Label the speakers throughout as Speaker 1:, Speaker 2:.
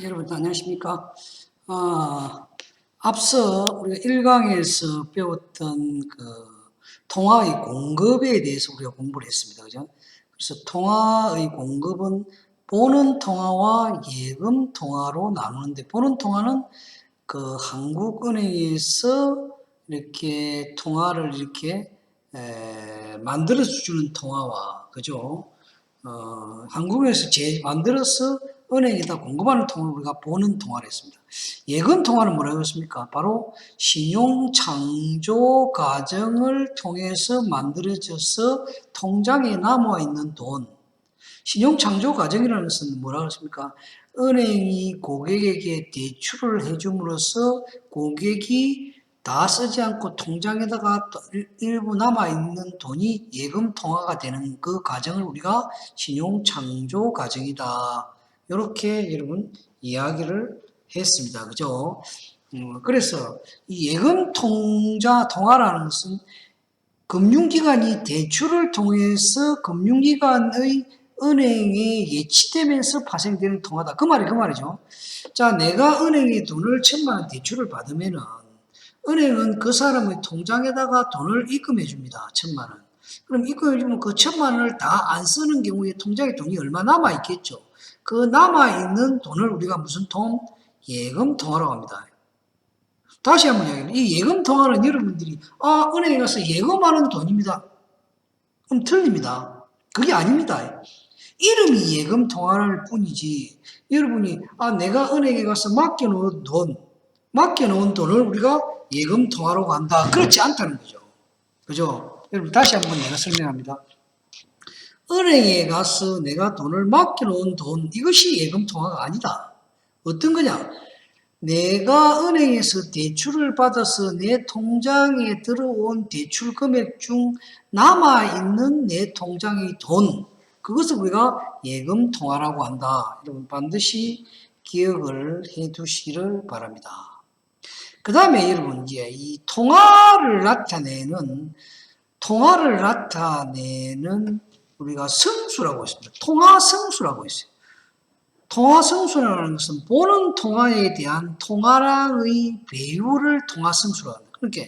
Speaker 1: 여러분 안녕하십니까? 앞서 우리가 1강에서 배웠던 통화의 공급에 대해서 우리가 공부를 했습니다. 그죠? 그래서 통화의 공급은 보는 통화와 예금 통화로 나누는데, 보는 통화는 한국은행에서 이렇게 통화를 이렇게 만들어서 주는 통화와, 그죠? 한국에서 만들어서 은행에다 공급하는 통화를 우리가 보는 통화를 했습니다. 예금 통화는 뭐라고 했습니까? 바로 신용 창조 과정을 통해서 만들어져서 통장에 남아있는 돈. 신용 창조 과정이라는 것은 뭐라고 했습니까? 은행이 고객에게 대출을 해줌으로써 고객이 다 쓰지 않고 통장에다가 일부 남아있는 돈이 예금 통화가 되는 그 과정을 우리가 신용 창조 과정이다. 이렇게 여러분 이야기를 했습니다. 그죠? 그래서 이 예금 통화라는 것은 금융기관이 대출을 통해서 금융기관의 은행에 예치되면서 발생되는 통화다. 그 말이죠. 자, 내가 은행에 돈을 1,000만 원 대출을 받으면은 은행은 그 사람의 통장에다가 돈을 입금해 줍니다. 1,000만 원. 그럼 입금해 주면 그 1,000만 원을 다 안 쓰는 경우에 통장에 돈이 얼마 남아 있겠죠. 그 남아 있는 돈을 우리가 무슨 통? 예금 통화라고 합니다. 다시 한번 이야기합니다. 이 예금 통화는 여러분들이 은행에 가서 예금하는 돈입니다. 그럼 틀립니다. 그게 아닙니다. 이름이 예금 통화일 뿐이지, 여러분이 내가 은행에 가서 맡겨놓은 돈을 우리가 예금 통화로 한다, 그렇지 않다는 거죠. 그죠? 여러분 다시 한번 내가 설명합니다. 은행에 가서 내가 돈을 맡겨놓은 돈, 이것이 예금 통화가 아니다. 어떤 거냐? 내가 은행에서 대출을 받아서 내 통장에 들어온 대출 금액 중 남아있는 내 통장의 돈, 그것을 우리가 예금 통화라고 한다. 여러분 반드시 기억을 해 두시기를 바랍니다. 그 다음에 여러분 이제 이 통화를 나타내는 우리가 성수라고 있습니다. 통화성수라고 있어요. 통화성수라는 것은 보는 통화에 대한 통화량의 배율을 통화성수라고 합니다. 그러니까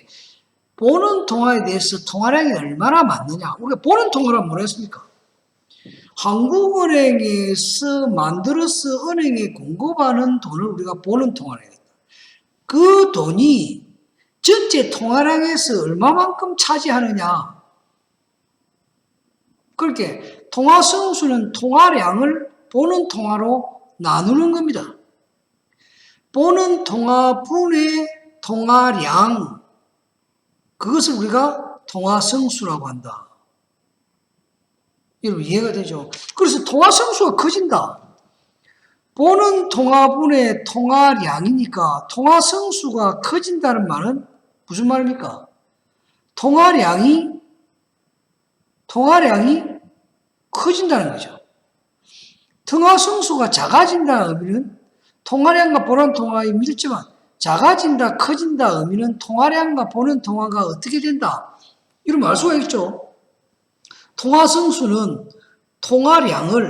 Speaker 1: 보는 통화에 대해서 통화량이 얼마나 많느냐. 우리가 보는 통화란 뭐라 했습니까? 한국은행에서 만들어서 은행에 공급하는 돈을 우리가 보는 통화라 했다. 그 돈이 전체 통화량에서 얼마만큼 차지하느냐. 그렇게 통화성수는 통화량을 보는 통화로 나누는 겁니다. 보는 통화분의 통화량, 그것을 우리가 통화성수라고 한다. 여러분 이해가 되죠? 그래서 통화성수가 커진다. 보는 통화분의 통화량이니까 통화성수가 커진다는 말은 무슨 말입니까? 통화량이 커진다는 거죠. 통화성수가 작아진다는 의미는 통화량과 보는 통화의 밀접한, 작아진다, 커진다 의미는 통화량과 보는 통화가 어떻게 된다? 이런 알 수가 있죠. 통화성수는 분모가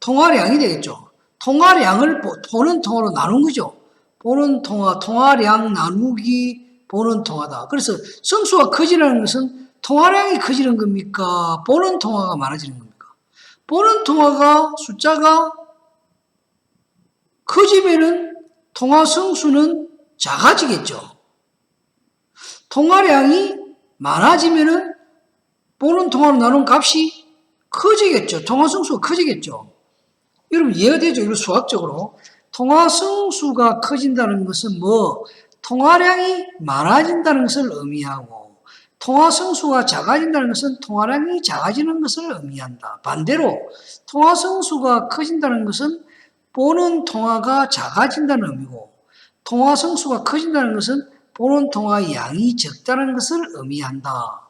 Speaker 1: 통화량이 되겠죠. 통화량을 보는 통화로 나눈 거죠. 보는 통화량 나누기 보는 통화다. 그래서 성수가 커지는 것은 통화량이 커지는 겁니까? 보는 통화가 많아지는 겁니까? 보는 통화가 숫자가 커지면은 통화 성수는 작아지겠죠. 통화량이 많아지면은 보는 통화로 나눈 값이 커지겠죠. 통화 성수가 커지겠죠. 여러분 이해가 되죠? 이거 수학적으로. 통화 성수가 커진다는 것은 통화량이 많아진다는 것을 의미하고, 통화 성수가 작아진다는 것은 통화량이 작아지는 것을 의미한다. 반대로 통화 성수가 커진다는 것은 보는 통화가 작아진다는 의미고, 통화 성수가 커진다는 것은 보는 통화 양이 적다는 것을 의미한다.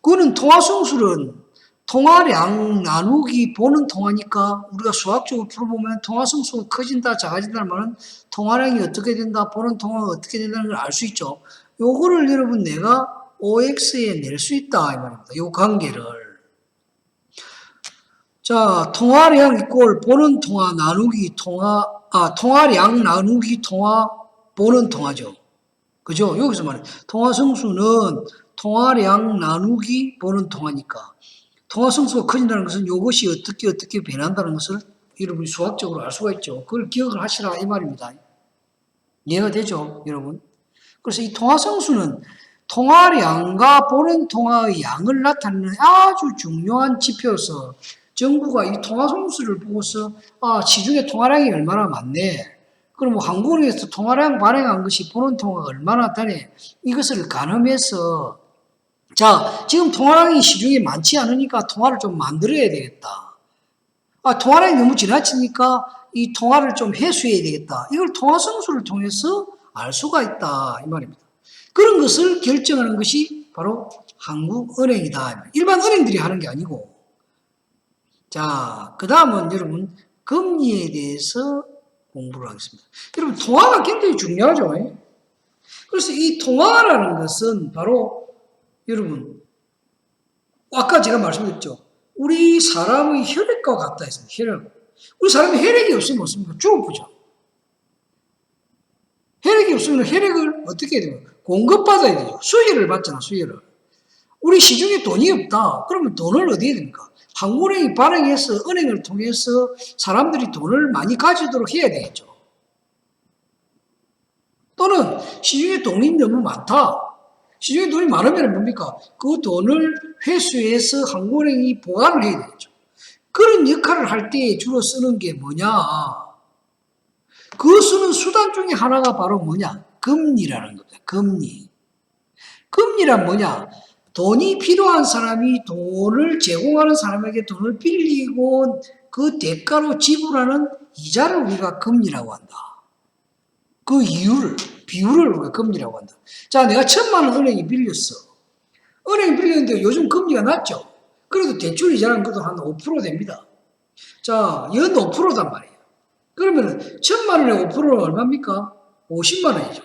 Speaker 1: 그거는 통화 성수는 통화량 나누기 보는 통화니까 우리가 수학적으로 풀어보면 통화 성수가 커진다, 작아진다는 말은 통화량이 어떻게 된다, 보는 통화가 어떻게 된다는 걸 알 수 있죠. 요거를 여러분 내가 OX에 낼 수 있다 이 말입니다. 요 관계를. 자, 통화량 이꼴 보는 통화 나누기 통화, 통화량 나누기 통화 보는 통화죠. 그죠? 여기서 말해. 통화 성수는 통화량 나누기 보는 통화니까. 통화 성수가 커진다는 것은 이것이 어떻게 변한다는 것을 여러분이 수학적으로 알 수가 있죠. 그걸 기억을 하시라 이 말입니다. 이해가 되죠, 여러분? 그래서 이 통화 성수는 통화량과 보는 통화의 양을 나타내는 아주 중요한 지표여서 정부가 이 통화 성수를 보고서 시중에 통화량이 얼마나 많네. 그럼 한국은행에서 통화량 발행한 것이 보는 통화가 얼마나 되네. 이것을 가늠해서 자, 지금 통화량이 시중에 많지 않으니까 통화를 좀 만들어야 되겠다. 통화량이 너무 지나치니까 이 통화를 좀 해소해야 되겠다. 이걸 통화 성수를 통해서 알 수가 있다. 이 말입니다. 그런 것을 결정하는 것이 바로 한국은행이다. 일반 은행들이 하는 게 아니고. 자, 그 다음은 여러분, 금리에 대해서 공부를 하겠습니다. 여러분, 통화가 굉장히 중요하죠. 그래서 이 통화라는 것은 바로 여러분, 아까 제가 말씀드렸죠. 우리 사람의 혈액과 같다 했습니다. 혈액. 우리 사람이 혈액이 없으면 어떻습니까? 죽어보죠. 혈액이 없으면 혈액을 어떻게 해야 돼요? 공급받아야 되죠. 수혈을 받잖아, 수혈을. 우리 시중에 돈이 없다. 그러면 돈을 어디에 됩니까? 한국은행이 발행해서 은행을 통해서 사람들이 돈을 많이 가지도록 해야 되겠죠. 또는 시중에 돈이 너무 많다. 시중에 돈이 많으면 뭡니까? 그 돈을 회수해서 한국은행이 보관을 해야 되겠죠. 그런 역할을 할 때 주로 쓰는 게 뭐냐? 그 쓰는 수단 중에 하나가 바로 뭐냐? 금리라는 겁니다. 금리. 금리란 뭐냐? 돈이 필요한 사람이 돈을 제공하는 사람에게 돈을 빌리고 그 대가로 지불하는 이자를 우리가 금리라고 한다. 그 비율을 우리가 금리라고 한다. 자, 내가 1,000만 원 은행이 빌렸어. 은행이 빌렸는데 요즘 금리가 낮죠? 그래도 대출 이자는 그래도 한 5% 됩니다. 자, 연 5%단 말이에요. 그러면 1,000만 원에 5%는 얼마입니까? 50만 원이죠.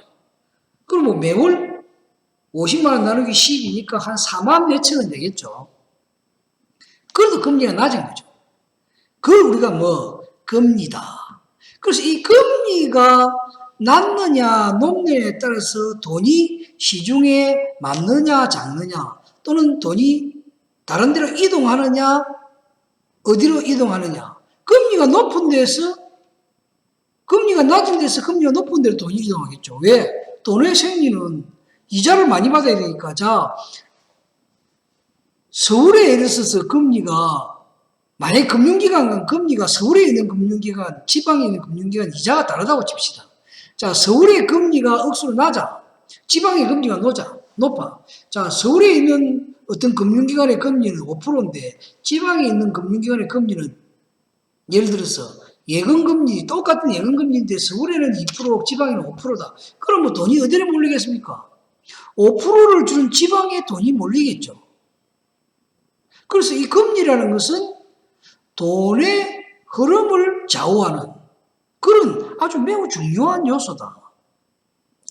Speaker 1: 그럼 뭐 매월 50만 원 나누기 10이니까 한 4만 몇천 원 되겠죠. 그래도 금리가 낮은 거죠. 그걸 우리가 금리다. 그래서 이 금리가 낮느냐 높느냐에 따라서 돈이 시중에 많느냐 작느냐 또는 돈이 다른 데로 이동하느냐 어디로 이동하느냐. 금리가 높은 데서 금리가 낮은 데서 금리가 높은 데로 돈이 이동하겠죠. 왜? 돈의 생리는 이자를 많이 받아야 되니까. 자, 서울에 예를 들어서 금리가 만약에 금융기관 금리가 서울에 있는 금융기관 지방에 있는 금융기관 이자가 다르다고 칩시다. 자, 서울의 금리가 억수로 낮아. 지방의 금리가 높아. 자, 서울에 있는 어떤 금융기관의 금리는 5%인데 지방에 있는 금융기관의 금리는 예를 들어서 예금금리, 똑같은 예금금리인데 서울에는 2%, 지방에는 5%다. 그럼 뭐 돈이 어디로 몰리겠습니까? 5%를 주는 지방에 돈이 몰리겠죠. 그래서 이 금리라는 것은 돈의 흐름을 좌우하는 그런 아주 매우 중요한 요소다.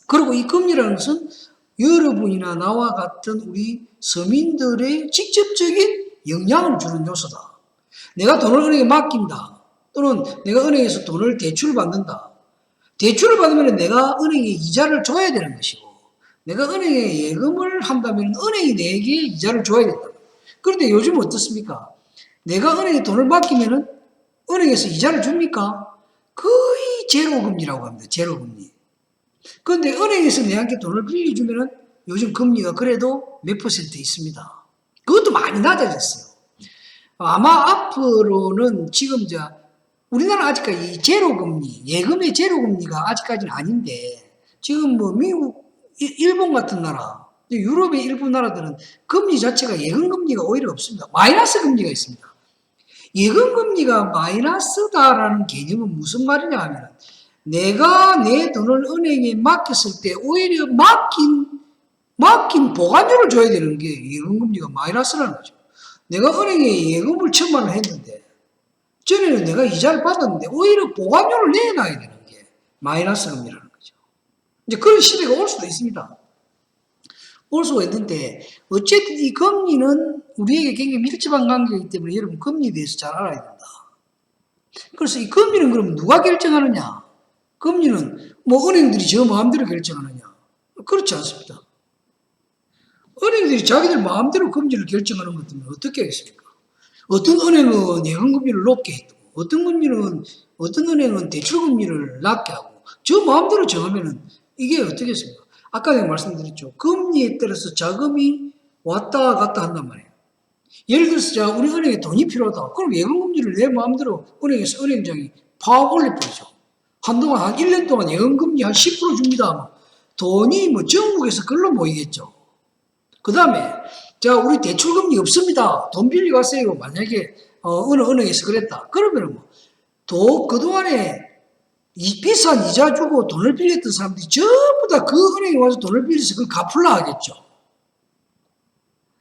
Speaker 1: 그리고 이 금리라는 것은 여러분이나 나와 같은 우리 서민들의 직접적인 영향을 주는 요소다. 내가 돈을 은행에 맡긴다. 또는 내가 은행에서 돈을 대출을 받는다. 대출을 받으면 내가 은행에 이자를 줘야 되는 것이고 내가 은행에 예금을 한다면 은행이 내게 이자를 줘야 된다. 그런데 요즘 어떻습니까? 내가 은행에 돈을 맡기면 은행에서 이자를 줍니까? 거의 제로금리라고 합니다. 제로금리. 그런데 은행에서 내한테 돈을 빌려주면 요즘 금리가 그래도 몇 퍼센트 있습니다. 그것도 많이 낮아졌어요. 아마 앞으로는 지금 우리나라 아직까지 이 제로금리, 예금의 제로금리가 아직까지는 아닌데 지금 미국, 일본 같은 나라, 유럽의 일부 나라들은 금리 자체가 예금금리가 오히려 없습니다. 마이너스 금리가 있습니다. 예금금리가 마이너스다라는 개념은 무슨 말이냐 하면 내가 내 돈을 은행에 맡겼을 때 오히려 맡긴 보관료를 줘야 되는 게 예금금리가 마이너스라는 거죠. 내가 은행에 예금을 1,000만 원 했는데 전에는 내가 이자를 받았는데 오히려 보관료를 내놔야 되는 게 마이너스 금리라는 거죠. 이제 그런 시대가 올 수도 있습니다. 올 수가 있는데 어쨌든 이 금리는 우리에게 굉장히 밀접한 관계이기 때문에 여러분 금리에 대해서 잘 알아야 된다. 그래서 이 금리는 그럼 누가 결정하느냐? 금리는 뭐 은행들이 저 마음대로 결정하느냐? 그렇지 않습니다. 은행들이 자기들 마음대로 금리를 결정하는 것 때문에 어떻게 하겠습니까? 어떤 은행은 예금금리를 높게 했고 어떤 은행은 대출금리를 낮게 하고 저 마음대로 정하면은 이게 어떻겠습니까? 아까 내가 말씀드렸죠. 금리에 따라서 자금이 왔다 갔다 한단 말이에요. 예를 들어서 자 우리 은행에 돈이 필요하다. 그럼 예금금리를 내 마음대로 은행에서 은행장이 팍 올려버리죠. 한동안 한 1년 동안 예금금리 한 10% 줍니다. 돈이 뭐 전국에서 글로 모이겠죠. 그 다음에 자 우리 대출금리 없습니다. 돈 빌리고 왔어요. 만약에 어느 은행에서 그랬다. 그러면 뭐 그동안에 비싼 이자 주고 돈을 빌렸던 사람들이 전부 다 그 은행에 와서 돈을 빌려서 그걸 갚으려 하겠죠.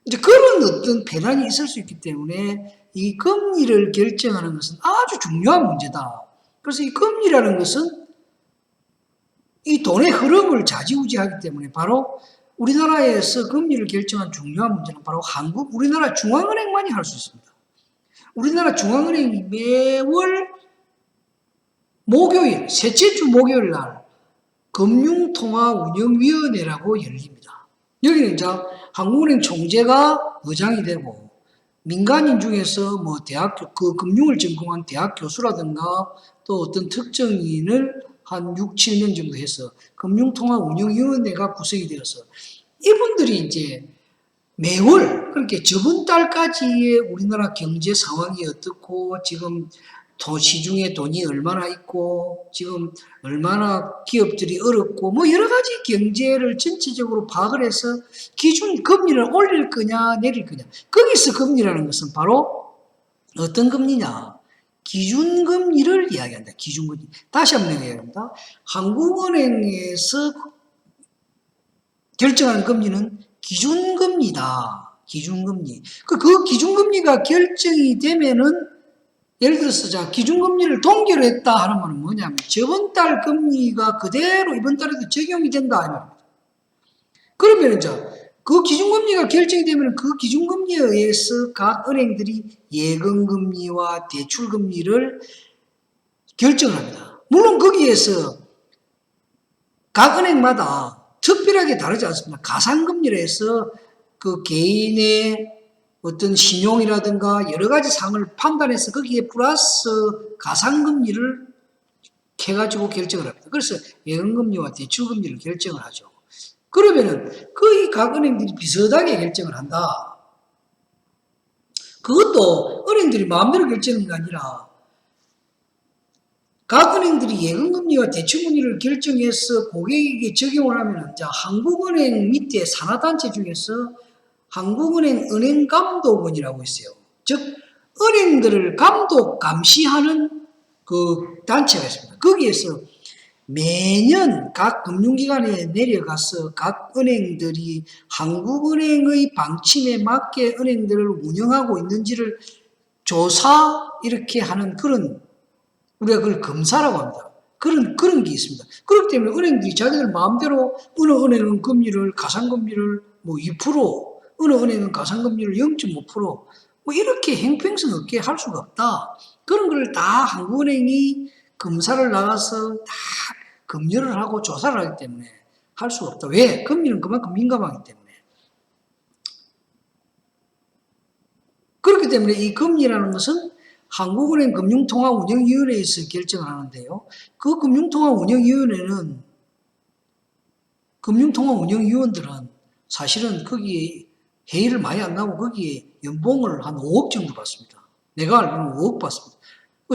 Speaker 1: 이제 그런 어떤 배란이 있을 수 있기 때문에 이 금리를 결정하는 것은 아주 중요한 문제다. 그래서 이 금리라는 것은 이 돈의 흐름을 좌지우지하기 때문에 바로 우리나라에서 금리를 결정한 중요한 문제는 바로 우리나라 중앙은행만이 할 수 있습니다. 우리나라 중앙은행이 매월 목요일, 셋째 주 목요일 날 금융통화운영위원회라고 열립니다. 여기는 이제 한국은행 총재가 의장이 되고 민간인 중에서 뭐 대학교 그 금융을 전공한 대학 교수라든가 또 어떤 특정인을 한 6, 7명 정도 해서 금융통화운영위원회가 구성이 되어서 이분들이 이제 매월 그렇게 저번 달까지의 우리나라 경제 상황이 어떻고 지금 시중에 돈이 얼마나 있고 지금 얼마나 기업들이 어렵고 뭐 여러 가지 경제를 전체적으로 파악을 해서 기준 금리를 올릴 거냐 내릴 거냐. 거기서 금리라는 것은 바로 어떤 금리냐. 기준금리를 이야기한다. 기준금리. 다시 한번 이야기합니다. 한국은행에서 결정한 금리는 기준금리다. 기준금리. 그 기준금리가 결정이 되면은 예를 들어서 자 기준금리를 동결 했다 하는 말은 뭐냐면 저번 달 금리가 그대로 이번 달에도 적용이 된다 이 말입니다. 그러면 그 기준금리가 결정이 되면 그 기준금리에 의해서 각 은행들이 예금금리와 대출금리를 결정합니다. 물론 거기에서 각 은행마다 특별하게 다르지 않습니다. 가상금리라 해서 그 개인의 어떤 신용이라든가 여러 가지 상을 판단해서 거기에 플러스 가상금리를 해가지고 결정을 합니다. 그래서 예금금리와 대출금리를 결정을 하죠. 그러면은 거의 각 은행들이 비슷하게 결정을 한다. 그것도 은행들이 마음대로 결정하는 게 아니라 각 은행들이 예금금리와 대출금리를 결정해서 고객에게 적용을 하면 한국은행 밑에 산하단체 중에서 한국은행 은행감독원이라고 있어요. 즉 은행들을 감시하는 그 단체가 있습니다. 거기에서 매년 각 금융기관에 내려가서 각 은행들이 한국은행의 방침에 맞게 은행들을 운영하고 있는지를 조사 이렇게 하는 그런 우리가 그걸 검사라고 합니다. 그런 게 있습니다. 그렇기 때문에 은행들이 자기들 마음대로 어느 은행은 금리를 가상금리를 뭐 2%, 어느 은행은 가상금리를 0.5%뭐 이렇게 행평성 없게 할 수가 없다. 그런 걸 다 한국은행이 검사를 나가서 다 검열을 하고 조사를 하기 때문에 할 수가 없다. 왜? 금리는 그만큼 민감하기 때문에. 그렇기 때문에 이 금리라는 것은 한국은행 금융통화운영위원회에서 결정을 하는데요. 그 금융통화운영위원회는 금융통화운영위원들은 사실은 거기에 회의를 많이 안 나고 거기에 연봉을 한 5억 정도 받습니다. 내가 알기로는 5억 받습니다.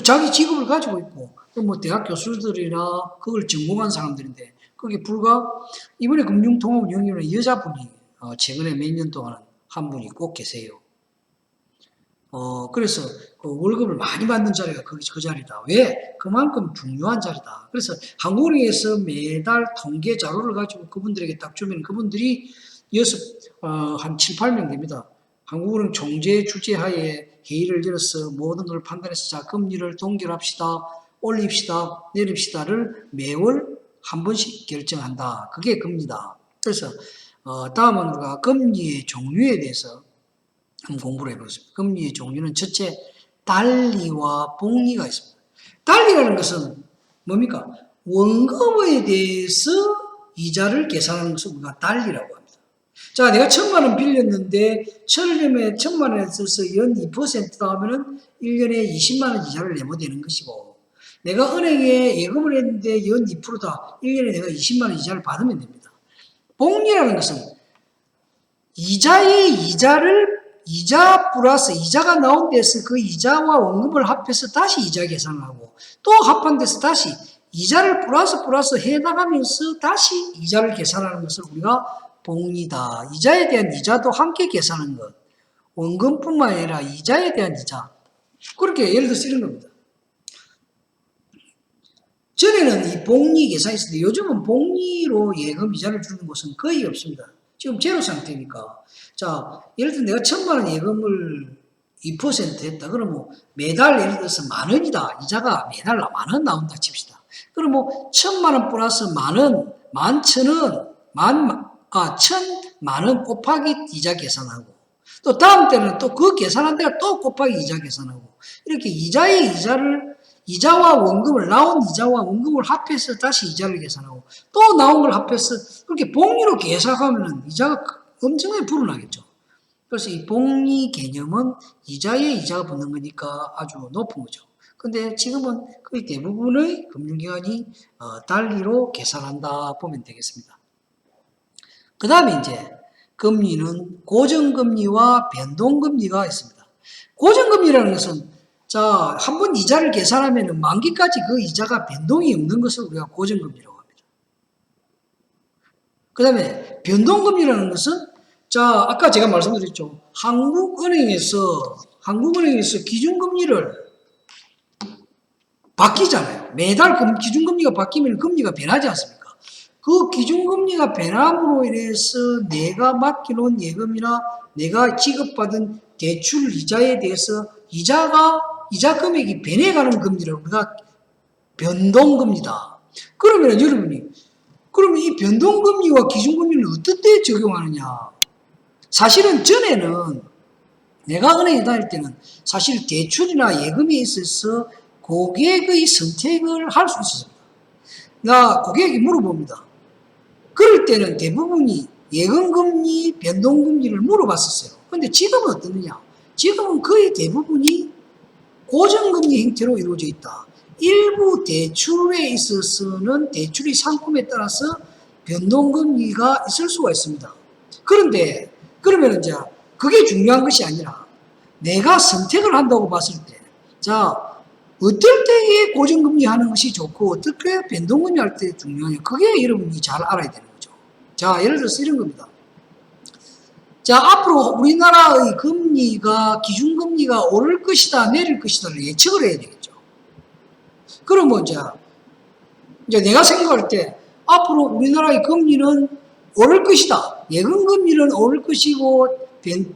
Speaker 1: 자기 직업을 가지고 있고 뭐 대학 교수들이나 그걸 전공한 사람들인데 거기 불과 이번에 금융통화운영위원회 여자분이 최근에 몇 년 동안 한 분이 꼭 계세요. 그래서 그 월급을 많이 받는 자리가 그 자리다. 왜? 그만큼 중요한 자리다. 그래서 한국은행에서 매달 통계 자료를 가지고 그분들에게 딱 주면 그분들이 한 7, 8명 됩니다. 한국은행 총재 주재하에 회의를 열어서 모든 걸 판단해서 자, 금리를 동결합시다. 올립시다. 내립시다를 매월 한 번씩 결정한다. 그게 금리다. 그래서 다음은 우리가 금리의 종류에 대해서 한번 공부를 해보겠습니다. 금리의 종류는 첫째, 달리와 복리가 있습니다. 달리라는 것은 뭡니까? 원금에 대해서 이자를 계산하는 것을 우리가 달리라고 합니다. 자, 내가 1,000만 원 빌렸는데 1,000만 원에 있어서 연 2%다 하면은 1년에 20만 원 이자를 내면 되는 것이고, 내가 은행에 예금을 했는데 연 2%다. 1년에 내가 20만 원 이자를 받으면 됩니다. 복리라는 것은 이자 플러스 이자가 나온 데서 그 이자와 원금을 합해서 다시 이자 계산을 하고, 또 합한 데서 다시 이자를 플러스 해나가면서 다시 이자를 계산하는 것을 우리가 복리다. 이자에 대한 이자도 함께 계산하는 것. 원금뿐만 아니라 이자에 대한 이자. 그렇게 예를 들어서 이런 겁니다. 전에는 이 복리 계산이 있었는데 요즘은 복리로 예금 이자를 주는 곳은 거의 없습니다. 지금 제로 상태니까. 자, 예를 들어 내가 1,000만 원 예금을 2% 했다. 그러면 매달 예를 들어서 10,000원이다. 이자가 매달 10,000원 나온다 칩시다. 그럼 뭐 1,000만 원 플러스 10,000원, 11,000원, 1,000만 원 곱하기 이자 계산하고, 또 다음 때는 또 그 계산한 데가 또 곱하기 이자 계산하고, 이렇게 이자와 원금을, 나온 이자와 원금을 합해서 다시 이자를 계산하고, 또 나온 걸 합해서 그렇게 복리로 계산하면 이자가 엄청나게 불어나겠죠. 그래서 이 복리 개념은 이자에 이자가 붙는 거니까 아주 높은 거죠. 근데 지금은 거의 대부분의 금융기관이 달리로 계산한다 보면 되겠습니다. 그 다음에 이제 금리는 고정금리와 변동금리가 있습니다. 고정금리라는 것은, 자, 한번 이자를 계산하면 만기까지 그 이자가 변동이 없는 것을 우리가 고정금리라고 합니다. 그 다음에 변동금리라는 것은, 자, 아까 제가 말씀드렸죠. 한국은행에서 기준금리를 바뀌잖아요. 매달 기준금리가 바뀌면 금리가 변하지 않습니까? 그 기준금리가 변함으로 인해서 내가 맡겨놓은 예금이나 내가 지급받은 대출 이자에 대해서 이자 금액이 변해가는 금리를 우리가 변동금리다. 그러면 여러분이, 그러면 이 변동금리와 기준금리를 어떨 때 적용하느냐? 사실은 전에는 내가 은행에 다닐 때는 사실 대출이나 예금에 있어서 고객의 선택을 할 수 있었습니다. 나 고객에게 물어봅니다. 그럴 때는 대부분이 예금금리, 변동금리를 물어봤었어요. 근데 지금은 어떻느냐? 지금은 거의 대부분이 고정금리 형태로 이루어져 있다. 일부 대출에 있어서는 대출의 상품에 따라서 변동금리가 있을 수가 있습니다. 그런데 그러면 이제 그게 중요한 것이 아니라 내가 선택을 한다고 봤을 때, 자, 어떨 때에 고정금리 하는 것이 좋고 어떨 때 변동금리 할 때 중요하냐, 그게 여러분이 잘 알아야 되는 거죠. 자, 예를 들어서 이런 겁니다. 자, 앞으로 우리나라의 금리가, 기준금리가 오를 것이다 내릴 것이다를 예측을 해야 되겠죠. 그러면 이제 내가 생각할 때 앞으로 우리나라의 금리는 오를 것이다, 예금금리는 오를 것이고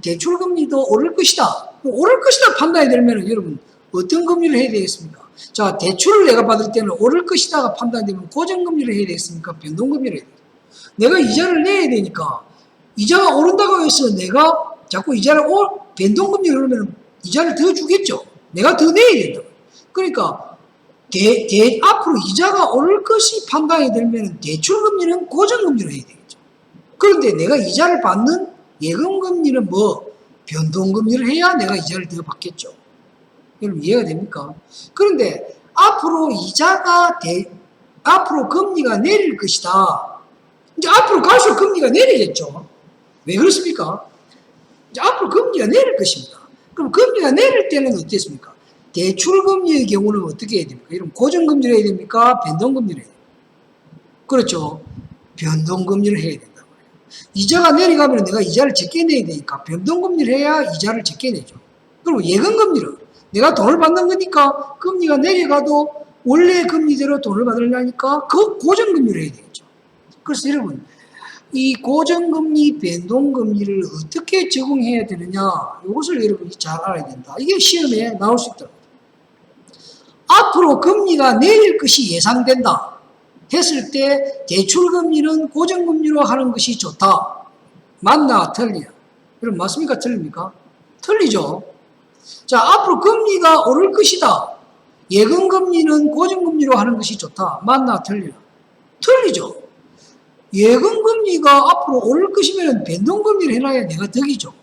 Speaker 1: 대출금리도 오를 것이다, 오를 것이다 판단이 되면 여러분 어떤 금리를 해야 되겠습니까? 자, 대출을 내가 받을 때는 오를 것이다가 판단이 되면 고정금리를 해야 되겠습니까? 변동금리를 해야 되겠습니까? 내가 이자를 내야 되니까 이자가 오른다고 해서 내가 자꾸 변동금리를 오르면 이자를 더 주겠죠. 내가 더 내야 된다. 그러니까 앞으로 이자가 오를 것이 판단이 되면 대출금리는 고정금리로 해야 되겠죠. 그런데 내가 이자를 받는 예금금리는 변동금리를 해야 내가 이자를 더 받겠죠. 여러분 이해가 됩니까? 그런데 앞으로 금리가 내릴 것이다. 이제 앞으로 갈수록 금리가 내리겠죠. 왜 그렇습니까? 이제 앞으로 금리가 내릴 것입니다. 그럼 금리가 내릴 때는 어떻습니까? 대출금리의 경우는 어떻게 해야 됩니까? 이러면 고정금리를 해야 됩니까? 변동금리를 해야 됩니까? 그렇죠. 변동금리를 해야 된다. 이자가 내려가면 내가 이자를 적게 내야 되니까 변동금리를 해야 이자를 적게 내죠. 그리고 예금금리를, 내가 돈을 받는 거니까 금리가 내려가도 원래 금리대로 돈을 받으려니까 그 고정금리를 해야 되겠죠. 그래서 여러분, 이 고정금리, 변동금리를 어떻게 적용해야 되느냐, 이것을 여러분이 잘 알아야 된다. 이게 시험에 나올 수 있더라고요. 앞으로 금리가 내릴 것이 예상된다 했을 때 대출금리는 고정금리로 하는 것이 좋다. 맞나 틀리냐? 여러분 맞습니까? 틀립니까? 틀리죠. 자, 앞으로 금리가 오를 것이다. 예금금리는 고정금리로 하는 것이 좋다. 맞나 틀리나? 틀리죠. 예금금리가 앞으로 오를 것이면 변동금리를 해놔야 내가 덕이죠.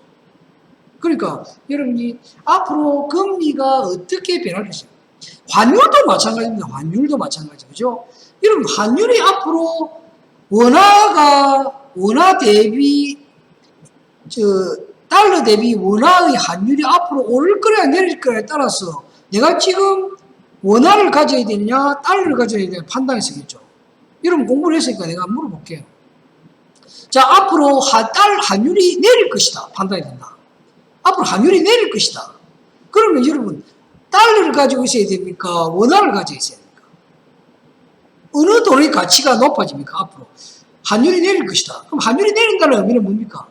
Speaker 1: 그러니까 여러분이 앞으로 금리가 어떻게 변할 것이냐. 환율도 마찬가지입니다. 환율도 마찬가지. 그죠? 여러분, 환율이 앞으로 원화 대비, 달러 대비 원화의 환율이 앞으로 오를 거냐 내릴 거냐에 따라서 내가 지금 원화를 가져야 되느냐, 달러를 가져야 되느냐 판단이 서겠죠. 여러분 공부를 했으니까 내가 물어볼게요. 자, 앞으로 환율이 내릴 것이다. 판단이 된다. 앞으로 환율이 내릴 것이다. 그러면 여러분, 달러를 가지고 있어야 됩니까? 원화를 가지고 있어야 됩니까? 어느 돈의 가치가 높아집니까? 앞으로. 환율이 내릴 것이다. 그럼 환율이 내린다는 의미는 뭡니까?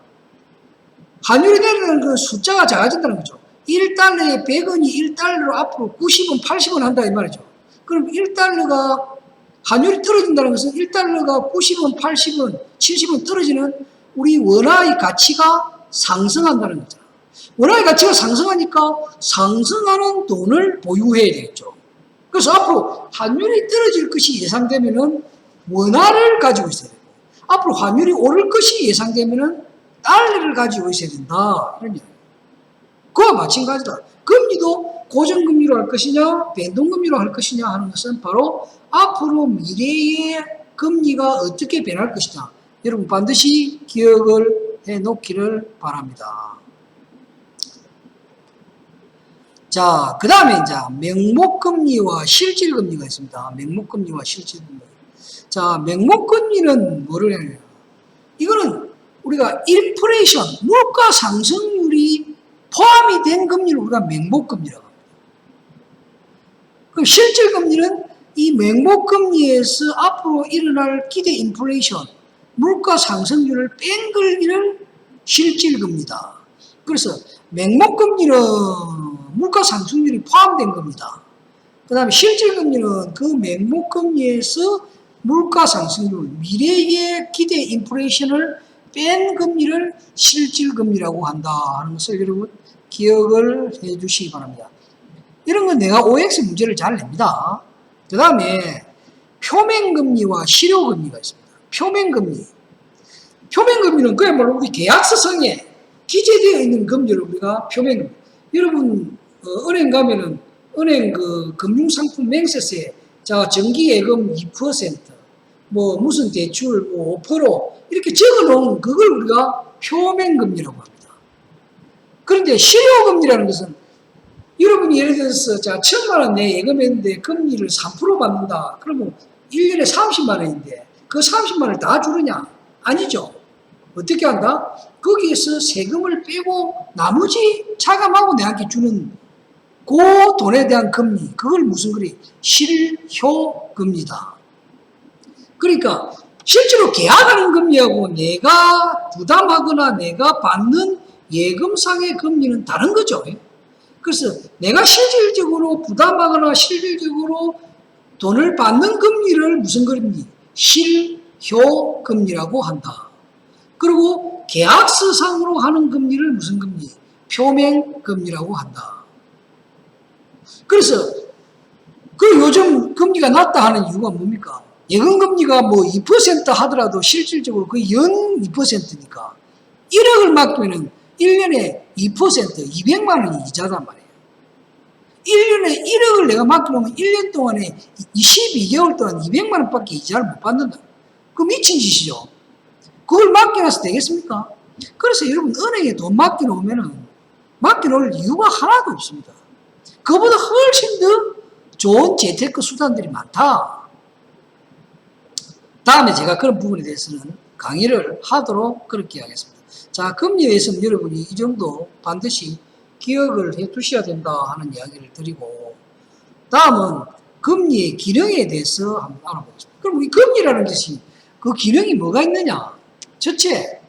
Speaker 1: 환율이 내리는 그 숫자가 작아진다는 거죠. 1달러에 100원이 1달러로 앞으로 90원, 80원 한다 이 말이죠. 그럼 1달러가 환율이 떨어진다는 것은 1달러가 90원, 80원, 70원 떨어지는 우리 원화의 가치가 상승한다는 거죠. 원화의 가치가 상승하니까 상승하는 돈을 보유해야 되겠죠. 그래서 앞으로 환율이 떨어질 것이 예상되면은 원화를 가지고 있어야 되고, 앞으로 환율이 오를 것이 예상되면은 달러를 가지고 있어야 된다. 이런 얘기예요. 그와 마찬가지다. 금리도 고정금리로 할 것이냐, 변동금리로 할 것이냐 하는 것은 바로 앞으로 미래의 금리가 어떻게 변할 것이냐. 여러분 반드시 기억을 해 놓기를 바랍니다. 자, 그 다음에 이제 명목금리와 실질금리가 있습니다. 명목금리와 실질금리. 자, 명목금리는 뭐를 해요? 이거는 우리가 인플레이션, 물가 상승률이 포함이 된 금리를 우리가 명목금리라고 합니다. 그럼 실질금리는 이 명목금리에서 앞으로 일어날 기대 인플레이션, 물가 상승률을 뺀 금리를 실질금리다. 그래서 명목금리는 물가 상승률이 포함된 겁니다. 그 다음에 실질금리는 그 명목금리에서 물가 상승률, 미래의 기대 인플레이션을 뺀 금리를 실질금리라고 한다 하는 것을 여러분 기억을 해 주시기 바랍니다. 이런 건 내가 OX 문제를 잘 냅니다. 그 다음에 표면금리와 실효금리가 있습니다. 표면금리는 그야말로 우리 계약서상에 기재되어 있는 금리를 우리가 표면금리. 여러분 은행 가면은 은행 그 금융상품 맹세세 자 정기예금 2%, 뭐 무슨 대출 뭐 5% 이렇게 적어놓은 그걸 우리가 표면금리라고 합니다. 그런데 실효금리라는 것은 여러분이 예를 들어서 자 1,000만 원 내 예금했는데 금리를 3% 받는다. 그러면 1년에 30만 원인데 그 30만 원을 다 주느냐? 아니죠. 어떻게 한다? 거기에서 세금을 빼고 나머지 차감하고 내한테 주는 그 돈에 대한 금리, 그걸 무슨 금리? 실효금리다. 그러니까 실제로 계약하는 금리하고 내가 부담하거나 내가 받는 예금상의 금리는 다른 거죠. 그래서 내가 실질적으로 부담하거나 실질적으로 돈을 받는 금리를 무슨 금리? 실효금리라고 한다. 그리고 계약서상으로 하는 금리를 무슨 금리? 표면금리라고 한다. 그래서 그 요즘 금리가 낮다 하는 이유가 뭡니까? 예금금리가 뭐 2% 하더라도 실질적으로 거의 연 2%니까 1억을 맡기면 1년에 2%, 200만 원이 이자단 말이에요. 1년에 1억을 내가 맡겨놓으면 1년 동안에 22개월 동안 200만 원밖에 이자를 못 받는다. 그거 미친 짓이죠. 그걸 맡겨놔서 되겠습니까? 그래서 여러분 은행에 돈 맡겨놓으면 맡겨놓을 이유가 하나도 없습니다. 그보다 훨씬 더 좋은 재테크 수단들이 많다. 다음에 제가 그런 부분에 대해서는 강의를 하도록 그렇게 하겠습니다. 자, 금리에 대해서는 여러분이 이 정도 반드시 기억을 해 두셔야 된다 하는 이야기를 드리고, 다음은 금리의 기능에 대해서 한번 알아보겠습니다. 그럼 이 금리라는 것이 그 기능이 뭐가 있느냐? 첫째,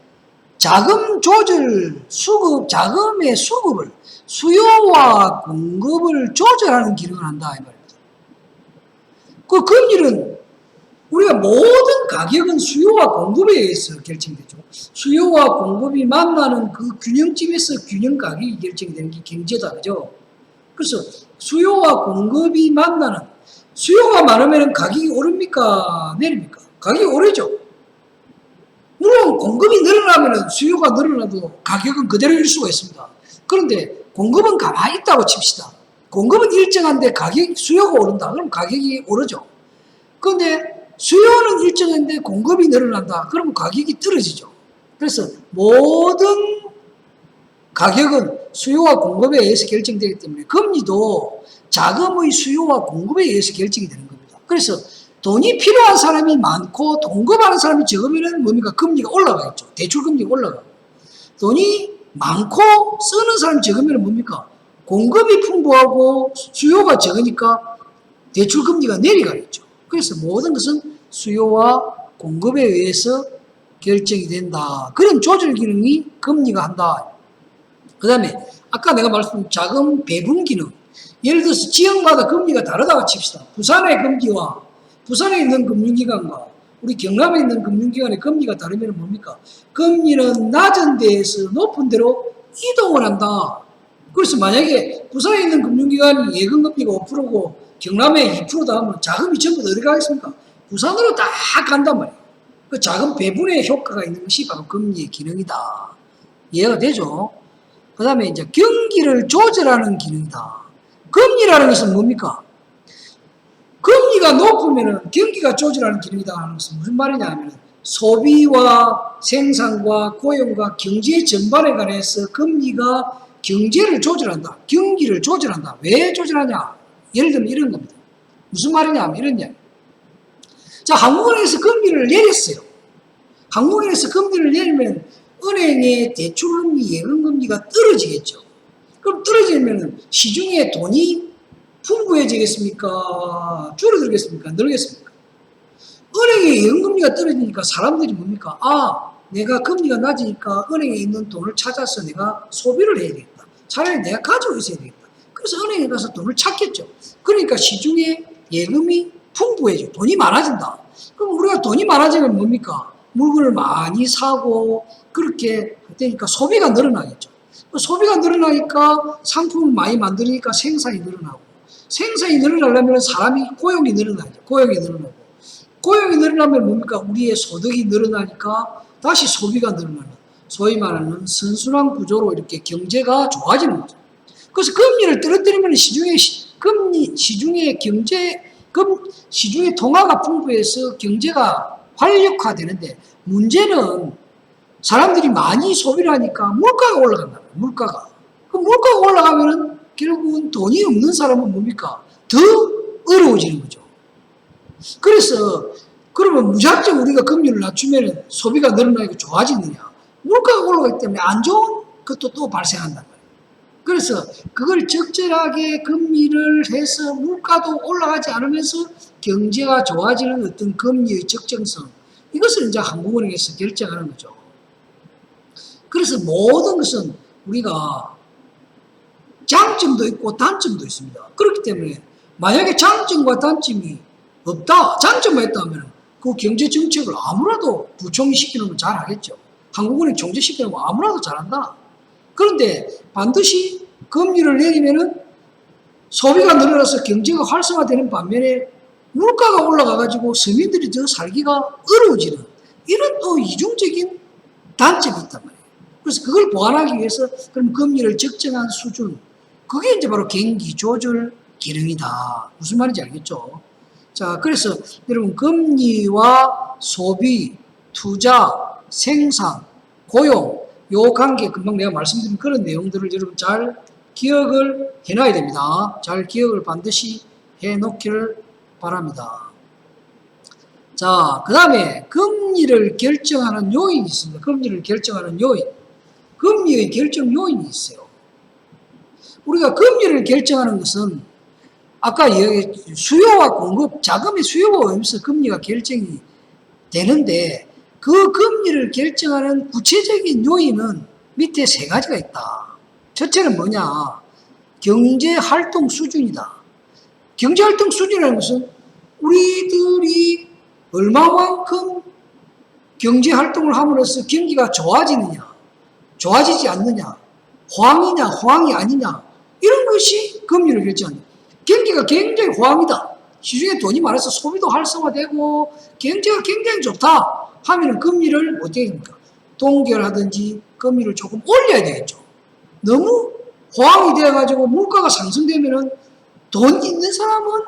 Speaker 1: 자금 조절, 수급, 자금의 수급을, 수요와 공급을 조절하는 기능을 한다 이 말입니다. 그 금리는 우리가 모든 가격은 수요와 공급에 의해서 결정되죠. 수요와 공급이 만나는 그 균형점에서 균형 가격이 결정되는 게 경제다. 그죠? 그래서 수요와 공급이 만나는, 수요가 많으면 가격이 오릅니까? 내립니까? 가격이 오르죠. 물론 공급이 늘어나면 수요가 늘어나도 가격은 그대로일 수가 있습니다. 그런데 공급은 가만히 있다고 칩시다. 공급은 일정한데 수요가 오른다. 그럼 가격이 오르죠. 그런데 수요는 일정한데 공급이 늘어난다. 그러면 가격이 떨어지죠. 그래서 모든 가격은 수요와 공급에 의해서 결정되기 때문에 금리도 자금의 수요와 공급에 의해서 결정이 되는 겁니다. 그래서 돈이 필요한 사람이 많고 공급하는 사람이 적으면 뭡니까? 금리가 올라가겠죠. 대출금리가 올라가고. 돈이 많고 쓰는 사람이 적으면 뭡니까? 공급이 풍부하고 수요가 적으니까 대출금리가 내려가겠죠. 그래서 모든 것은 수요와 공급에 의해서 결정이 된다. 그런 조절 기능이 금리가 한다. 그 다음에 아까 내가 말씀드린 자금 배분 기능. 예를 들어서 지역마다 금리가 다르다고 칩시다. 부산의 금리와 부산에 있는 금융기관과 우리 경남에 있는 금융기관의 금리가 다르면 뭡니까? 금리는 낮은 데에서 높은 데로 이동을 한다. 그래서 만약에 부산에 있는 금융기관이 예금금리가 5%고 경남에 2%다 하면 자금이 전부 어디 가겠습니까? 부산으로 다 간단 말이에요. 그 자금 배분의 효과가 있는 것이 바로 금리의 기능이다. 이해가 되죠? 그 다음에 이제 경기를 조절하는 기능이다. 금리라는 것은 뭡니까? 금리가 높으면 경기가 조절하는 기능이다 하는 것은 무슨 말이냐 하면 소비와 생산과 고용과 경제 전반에 관해서 금리가 경제를 조절한다. 경기를 조절한다. 왜 조절하냐? 예를 들면 이런 겁니다. 무슨 말이냐 하면 이런 이야기. 자, 한국은행에서 금리를 내렸어요. 한국은행에서 금리를 내리면 은행의 대출금리, 예금금리가 떨어지겠죠. 그럼 떨어지면 시중에 돈이 풍부해지겠습니까? 줄어들겠습니까? 늘겠습니까? 은행의 예금금리가 떨어지니까 사람들이 뭡니까? 아, 내가 금리가 낮으니까 은행에 있는 돈을 찾아서 내가 소비를 해야 되겠다. 차라리 내가 가지고 있어야 되겠다. 그래서 은행에 가서 돈을 찾겠죠. 그러니까 시중에 예금이 풍부해져. 돈이 많아진다. 그럼 우리가 돈이 많아지면 뭡니까? 물건을 많이 사고 그렇게 되니까 소비가 늘어나겠죠. 소비가 늘어나니까 상품을 많이 만드니까 생산이 늘어나고 생산이 늘어나려면 사람이 고용이 늘어나죠. 고용이 늘어나고 고용이 늘어나면 뭡니까? 우리의 소득이 늘어나니까 다시 소비가 늘어나는 소위 말하는 선순환 구조로 이렇게 경제가 좋아지는 거죠. 그래서 금리를 떨어뜨리면 시중의 통화가 풍부해서 경제가 활력화되는데 문제는 사람들이 많이 소비를 하니까 물가가 올라간다. 물가가. 그 물가가 올라가면은 결국은 돈이 없는 사람은 뭡니까? 더 어려워지는 거죠. 그래서 그러면 무작정 우리가 금리를 낮추면 소비가 늘어나니까 좋아지느냐? 물가가 올라가기 때문에 안 좋은 것도 또 발생한단 말이에요. 그래서 그걸 적절하게 금리를 해서 물가도 올라가지 않으면서 경제가 좋아지는 어떤 금리의 적정성, 이것을 이제 한국은행에서 결정하는 거죠. 그래서 모든 것은 우리가 장점도 있고 단점도 있습니다. 그렇기 때문에 만약에 장점과 단점이 없다, 장점만 있다면 그 경제 정책을 아무라도 부총시키는 잘 하겠죠. 한국은행 총재시키는 거 아무라도 잘한다. 그런데 반드시 금리를 내리면은 소비가 늘어나서 경제가 활성화되는 반면에 물가가 올라가가지고 서민들이 더 살기가 어려워지는 이런 또 이중적인 단점이 있단 말이에요. 그래서 그걸 보완하기 위해서 그럼 금리를 적정한 수준, 그게 이제 바로 경기 조절 기능이다. 무슨 말인지 알겠죠? 자, 그래서 여러분 금리와 소비, 투자, 생산, 고용, 요 관계 금방 내가 말씀드린 그런 내용들을 여러분 잘 기억을 해놔야 됩니다. 잘 기억을 반드시 해놓기를 바랍니다. 자, 그 다음에 금리를 결정하는 요인이 있습니다. 금리를 결정하는 요인. 금리의 결정 요인이 있어요. 우리가 금리를 결정하는 것은 아까 수요와 공급, 자금의 수요가 오면서 금리가 결정이 되는데 그 금리를 결정하는 구체적인 요인은 밑에 세 가지가 있다. 첫째는 뭐냐? 경제활동 수준이다. 경제활동 수준이라는 것은 우리들이 얼마만큼 경제활동을 함으로써 경기가 좋아지느냐, 좋아지지 않느냐, 호황이냐, 호황이 아니냐, 이런 것이 금리를 결정한다. 경기가 굉장히 호황이다. 시중에 돈이 많아서 소비도 활성화되고 경제가 굉장히 좋다 하면은 금리를 어떻게 합니까? 동결하든지 금리를 조금 올려야 되겠죠. 너무 호황이 되어가지고 물가가 상승되면은 돈 있는 사람은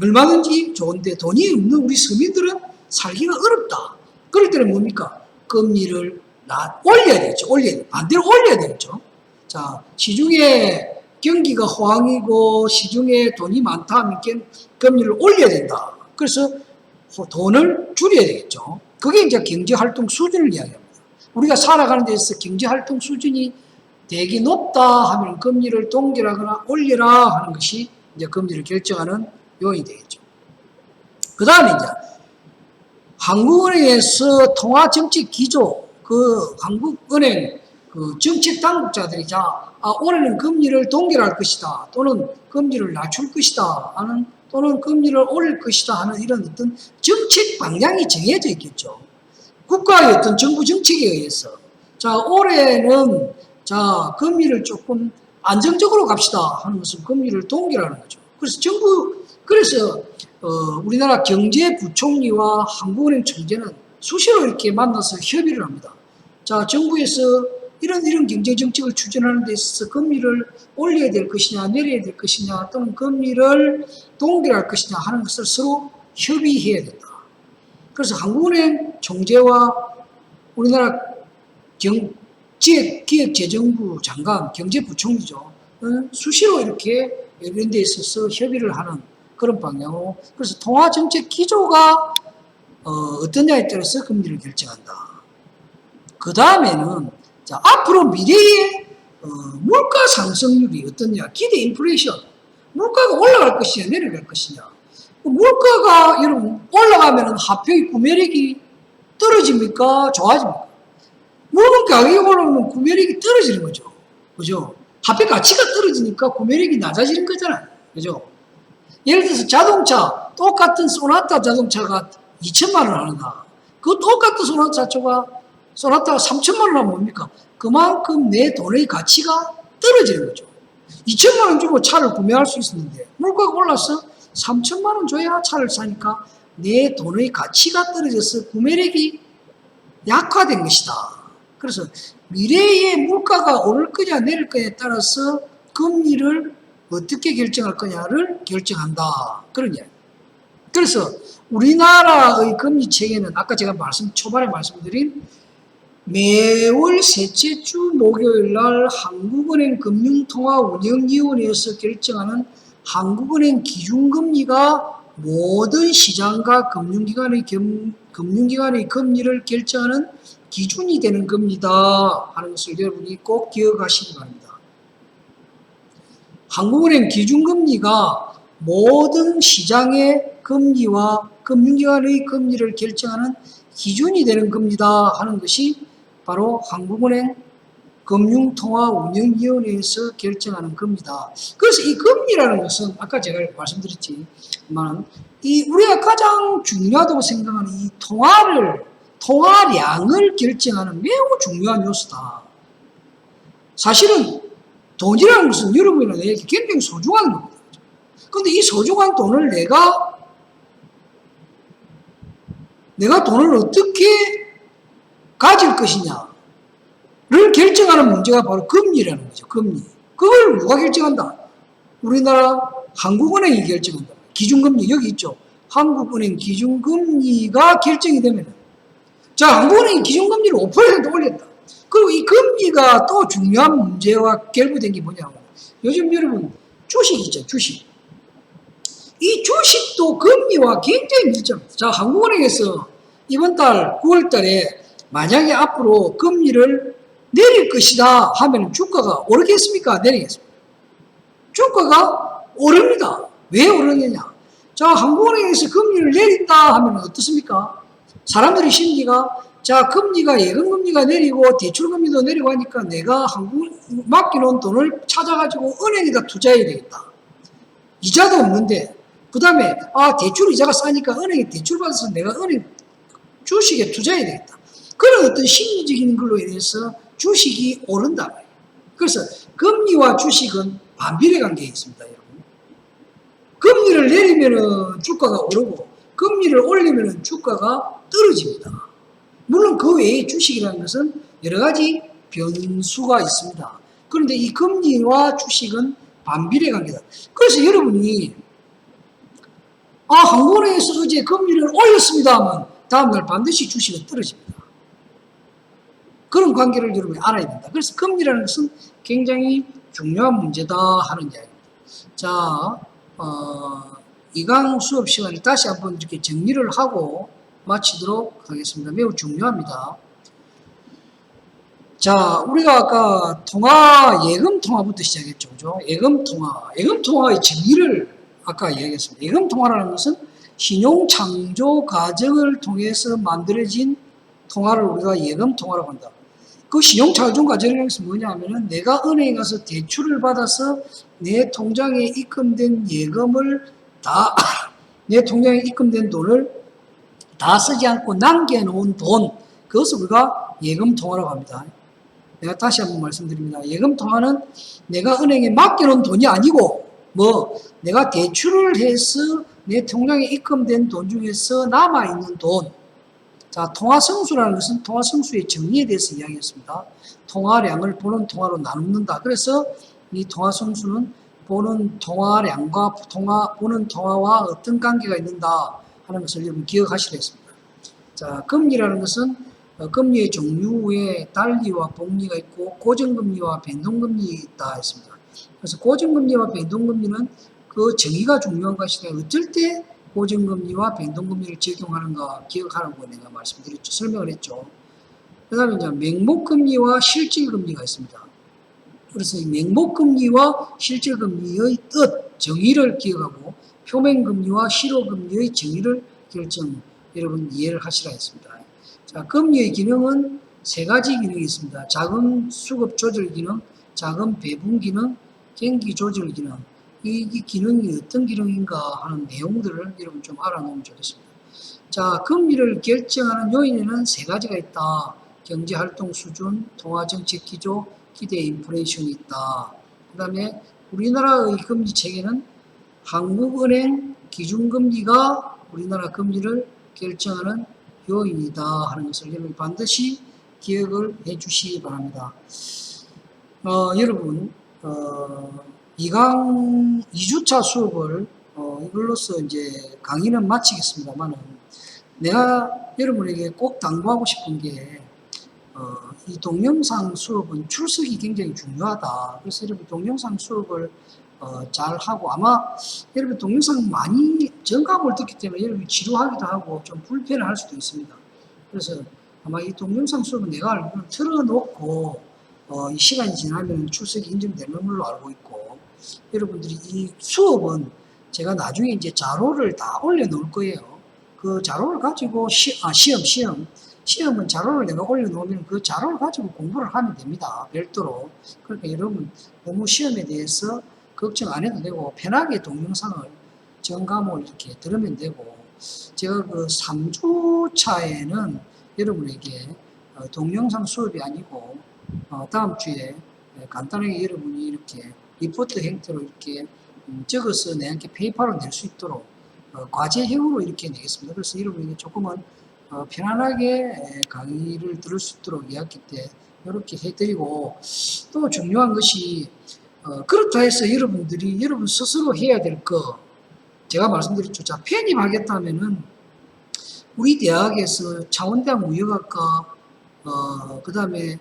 Speaker 1: 얼마든지 좋은데 돈이 없는 우리 서민들은 살기가 어렵다. 그럴 때는 뭡니까? 금리를 올려야 되겠죠. 반대로 올려야 되겠죠. 자, 시중에 경기가 호황이고 시중에 돈이 많다 하면 금리를 올려야 된다. 그래서 돈을 줄여야 되겠죠. 그게 이제 경제활동 수준을 이야기합니다. 우리가 살아가는 데 있어서 경제활동 수준이 되게 높다 하면 금리를 동결하거나 올려라 하는 것이 이제 금리를 결정하는 요인이 되겠죠. 그 다음에 이제 한국은행에서 통화정책 기조, 한국은행 정책 당국자들이 올해는 금리를 동결할 것이다, 또는 금리를 낮출 것이다 하는, 또는 금리를 올릴 것이다 하는 이런 어떤 정책 방향이 정해져 있겠죠. 국가의 어떤 정부 정책에 의해서 올해는 금리를 조금 안정적으로 갑시다 하는 것은 금리를 동결하는 거죠. 그래서 우리나라 경제부총리와 한국은행 총재는 수시로 이렇게 만나서 협의를 합니다. 정부에서 이런 경제정책을 추진하는 데 있어서 금리를 올려야 될 것이냐, 내려야 될 것이냐, 또는 금리를 동결할 것이냐 하는 것을 서로 협의해야 된다. 그래서 한국은행 총재와 우리나라 기획재정부 장관, 경제부총리죠. 수시로 이렇게 이런 데 있어서 협의를 하는 그런 방향으로, 그래서 통화정책 기조가 어떠냐에 따라서 금리를 결정한다. 그 다음에는 앞으로 미래의 물가 상승률이 어떠냐, 기대 인플레이션, 물가가 올라갈 것이냐 내려갈 것이냐. 물가가 여러분 올라가면 화폐의 구매력이 떨어집니까, 좋아집니까? 물건 가격이 올라오면 구매력이 떨어지는 거죠. 그죠? 화폐 가치가 떨어지니까 구매력이 낮아지는 거잖아요. 그죠? 예를 들어서 자동차, 똑같은 소나타 자동차가 2천만 원 하는가, 그 똑같은 소나타가 3천만 원 하면 뭡니까? 그만큼 내 돈의 가치가 떨어지는 거죠. 2천만 원 주고 차를 구매할 수 있었는데 물가가 올라서 3천만 원 줘야 차를 사니까 내 돈의 가치가 떨어져서 구매력이 약화된 것이다. 그래서 미래의 물가가 오를 거냐 내릴 거냐에 따라서 금리를 어떻게 결정할 거냐를 결정한다. 그런 이야기. 그래서 우리나라의 금리 체계는 아까 제가 초반에 말씀드린 매월 셋째 주 목요일 날 한국은행 금융통화운영위원회에서 결정하는 한국은행 기준금리가 모든 시장과 금융기관의 금리를 결정하는 기준이 되는 겁니다 하는 것을 여러분이 꼭 기억하시기 바랍니다. 한국은행 기준금리가 모든 시장의 금리와 금융기관의 금리를 결정하는 기준이 되는 겁니다 하는 것이 바로 한국은행 금융통화운영위원회에서 결정하는 겁니다. 그래서 이 금리라는 것은 아까 제가 말씀드렸지만 우리가 가장 중요하다고 생각하는 이 통화량을 결정하는 매우 중요한 요소다. 사실은 돈이라는 것은 여러분이나 내게 굉장히 소중한 겁니다. 그런데 이 소중한 돈을 내가 돈을 어떻게 가질 것이냐를 결정하는 문제가 바로 금리라는 거죠. 금리. 그걸 누가 결정한다? 우리나라 한국은행이 결정한다. 기준금리 여기 있죠. 한국은행 기준금리가 결정이 되면 한국은행이 기준금리를 5% 올렸다. 그리고 이 금리가 또 중요한 문제와 결부된 게 뭐냐고. 요즘 여러분 주식 있죠. 주식. 이 주식도 금리와 굉장히 밀접합니다. 한국은행에서 이번 달 9월 달에 만약에 앞으로 금리를 내릴 것이다 하면 주가가 오르겠습니까? 내리겠습니까? 주가가 오릅니다. 왜 오르느냐? 한국은행에서 금리를 내린다 하면 어떻습니까? 사람들의 심리가 금리가 예금금리가 내리고 대출금리도 내리고 하니까 내가 맡겨놓은 돈을 찾아가지고 은행에다 투자해야 되겠다. 이자도 없는데 그 다음에 대출 이자가 싸니까 은행에 대출 받아서 내가 은행 주식에 투자해야 되겠다. 그런 어떤 심리적인 걸로 인해서 주식이 오른다. 그래서 금리와 주식은 반비례 관계에 있습니다, 여러분. 금리를 내리면은 주가가 오르고 금리를 올리면은 주가가 떨어집니다. 물론 그 외에 주식이라는 것은 여러 가지 변수가 있습니다. 그런데 이 금리와 주식은 반비례 관계다. 그래서 여러분이 한국은행에서 어제 금리를 올렸습니다 하면 다음날 반드시 주식은 떨어집니다. 그런 관계를 여러분이 알아야 된다. 그래서 금리라는 것은 굉장히 중요한 문제다 하는 이야기입니다. 자, 2강 수업 시간에 다시 한번 이렇게 정리를 하고 마치도록 하겠습니다. 매우 중요합니다. 자, 우리가 아까 예금 통화부터 시작했죠. 그죠? 예금 통화의 정의를 아까 이야기했습니다. 예금 통화라는 것은 신용 창조 과정을 통해서 만들어진 통화를 우리가 예금 통화라고 한다. 그 신용 창조 과정이라는 것은 뭐냐 하면은 내가 은행에 가서 대출을 받아서 내 통장에 입금된 예금을 내 통장에 입금된 돈을 다 쓰지 않고 남겨놓은 돈, 그것을 우리가 예금 통화라고 합니다. 내가 다시 한번 말씀드립니다. 예금 통화는 내가 은행에 맡겨놓은 돈이 아니고 내가 대출을 해서 내 통장에 입금된 돈 중에서 남아있는 돈. 자, 통화성수라는 것은 통화성수의 정의에 대해서 이야기했습니다. 통화량을 보는 통화로 나눕는다. 그래서 이 통화성수는 보는 통화량과 보는 통화와 어떤 관계가 있는가 하는 것을 여러분 기억하시라 했습니다. 자, 금리라는 것은 금리의 종류에 달리와 복리가 있고 고정금리와 변동금리 있다 했습니다. 그래서 고정금리와 변동금리는 그 정의가 중요한 것이라 어쩔 때 고정금리와 변동금리를 적용하는가 기억하라고 내가 말씀드렸죠. 설명을 했죠. 그 다음에 이제 명목금리와 실질금리가 있습니다. 그래서 이 명목금리와 실질금리의 뜻, 정의를 기억하고 표면금리와 실효금리의 정의를 여러분 이해를 하시라 했습니다. 자, 금리의 기능은 세 가지 기능이 있습니다. 자금 수급 조절 기능, 자금 배분 기능, 경기 조절 기능. 이 기능이 어떤 기능인가 하는 내용들을 여러분 좀 알아놓으면 좋겠습니다. 자, 금리를 결정하는 요인에는 세 가지가 있다. 경제활동 수준, 통화정책 기조, 기대 인플레이션이 있다. 그 다음에 우리나라의 금리 체계는 한국은행 기준금리가 우리나라 금리를 결정하는 요인이다 하는 것을 여러분 반드시 기억을 해 주시기 바랍니다. 여러분, 2강 2주차 수업을 이걸로써 이제 강의는 마치겠습니다만 내가 여러분에게 꼭 당부하고 싶은 게 이 동영상 수업은 출석이 굉장히 중요하다. 그래서 여러분 동영상 수업을 잘 하고 아마 여러분 동영상 많이 정감을 듣기 때문에 여러분이 지루하기도 하고 좀 불편할 수도 있습니다. 그래서 아마 이 동영상 수업은 내가 알기로는 틀어놓고 이 시간이 지나면 출석이 인정되는 걸로 알고 있고 여러분들이 이 수업은 제가 나중에 이제 자료를 다 올려놓을 거예요. 그 자료를 가지고 시험은 자료를 내가 올려놓으면 그 자료를 가지고 공부를 하면 됩니다. 별도로. 그러니까 여러분 너무 시험에 대해서 걱정 안 해도 되고 편하게 동영상을 정감을 이렇게 들으면 되고 제가 그 3주차에는 여러분에게 동영상 수업이 아니고 다음 주에 간단하게 여러분이 이렇게 리포트 형태로 이렇게 적어서 내한테 페이퍼로 낼 수 있도록 과제형으로 이렇게 내겠습니다. 그래서 여러분에게 조금은 편안하게 강의를 들을 수 있도록 이야기 때 이렇게 해드리고 또 중요한 것이 그렇다 해서 여러분들이 여러분 스스로 해야 될 거 제가 말씀드렸죠. 자, 편입하겠다면은 우리 대학에서 차원대학 무역학과 그 다음에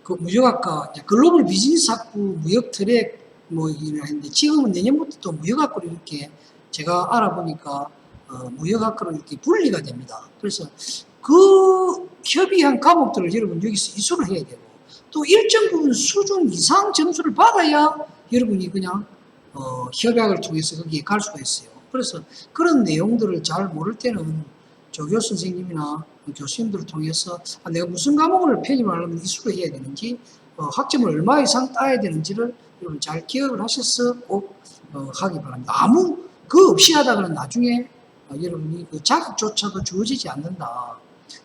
Speaker 1: 그 무역학과 글로벌 비즈니스 학부 무역 트랙 뭐 일을 했는데 지금은 내년부터 또 무역학과로 이렇게 제가 알아보니까 무역학과로 이렇게 분리가 됩니다. 그래서 그 협의한 과목들을 여러분 여기서 이수를 해야 되고 또 일정 부분 수준 이상 점수를 받아야 여러분이 그냥 협약을 통해서 거기에 갈 수가 있어요. 그래서 그런 내용들을 잘 모를 때는 조교 선생님이나 교수님들을 통해서 내가 무슨 과목을 편입하려면 이수를 해야 되는지 학점을 얼마 이상 따야 되는지를 여러분 잘 기억을 하셔서 꼭 하기 바랍니다. 아무 그거 없이 하다가는 나중에 여러분이 그 자격조차도 주어지지 않는다.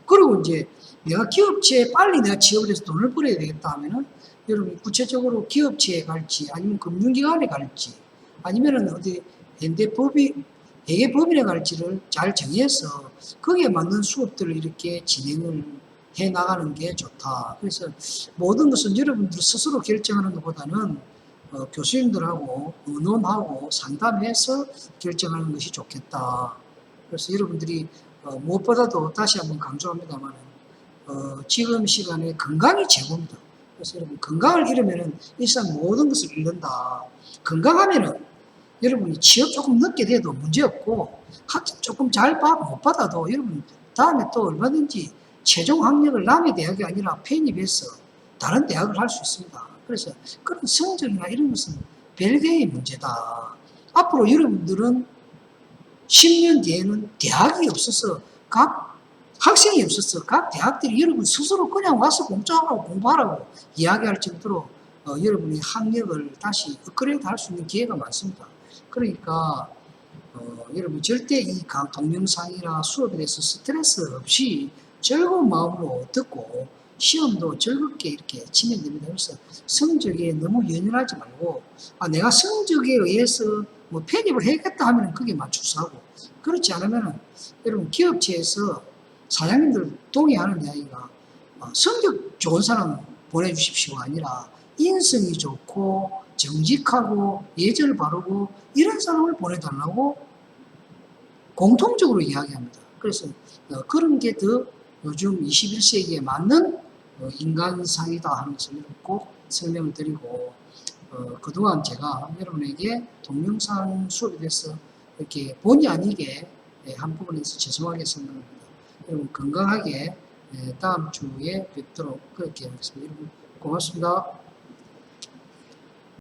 Speaker 1: 그리고 이제 내가 기업체에 빨리 내가 취업을 해서 돈을 벌어야 되겠다 하면은 여러분이 구체적으로 기업체에 갈지 아니면 금융기관에 갈지 아니면은 어디 회계법인에 갈지를 잘 정해서 거기에 맞는 수업들을 이렇게 진행을 해 나가는 게 좋다. 그래서 모든 것은 여러분들 스스로 결정하는 것보다는 교수님들하고 의논하고 상담해서 결정하는 것이 좋겠다. 그래서 여러분들이 무엇보다도 다시 한번 강조합니다만 지금 시간에 건강이 최고입니다. 그래서 여러분 건강을 잃으면 일상 모든 것을 잃는다. 건강하면은 여러분이 취업 조금 늦게 돼도 문제없고 학점 조금 못 받아도 여러분 다음에 또 얼마든지 최종 학력을 남의 대학이 아니라 편입해서 다른 대학을 할 수 있습니다. 그래서 그런 성적이나 이런 것은 별개의 문제다. 앞으로 여러분들은 10년 뒤에는 대학이 없어서 학생이 없어서 각 대학들이 여러분 스스로 그냥 와서 공짜하고 공부하라고 이야기할 정도로 여러분이 학력을 다시 업그레이드 할 수 있는 기회가 많습니다. 그러니까 여러분 절대 이 동영상이나 수업에 대해서 스트레스 없이 즐거운 마음으로 듣고 시험도 즐겁게 이렇게 치면 됩니다. 그래서 성적에 너무 연연하지 말고 내가 성적에 의해서 뭐 편입을 해야겠다 하면 그게 맞춰서 하고 그렇지 않으면 여러분 기업체에서 사장님들 동의하는 이야기가 성적 좋은 사람 보내주십시오가 아니라 인성이 좋고 정직하고 예절 바르고 이런 사람을 보내달라고 공통적으로 이야기합니다. 그래서 그런 게 더 요즘 21세기에 맞는 인간상이다 하는 것을 꼭 설명을 드리고 그동안 제가 여러분에게 동영상 수업에 대해서 이렇게 본의 아니게 한 부분에서 죄송하게 생각합니다. 여러분 건강하게 다음 주에 뵙도록 그렇게 하겠습니다. 여러분 고맙습니다.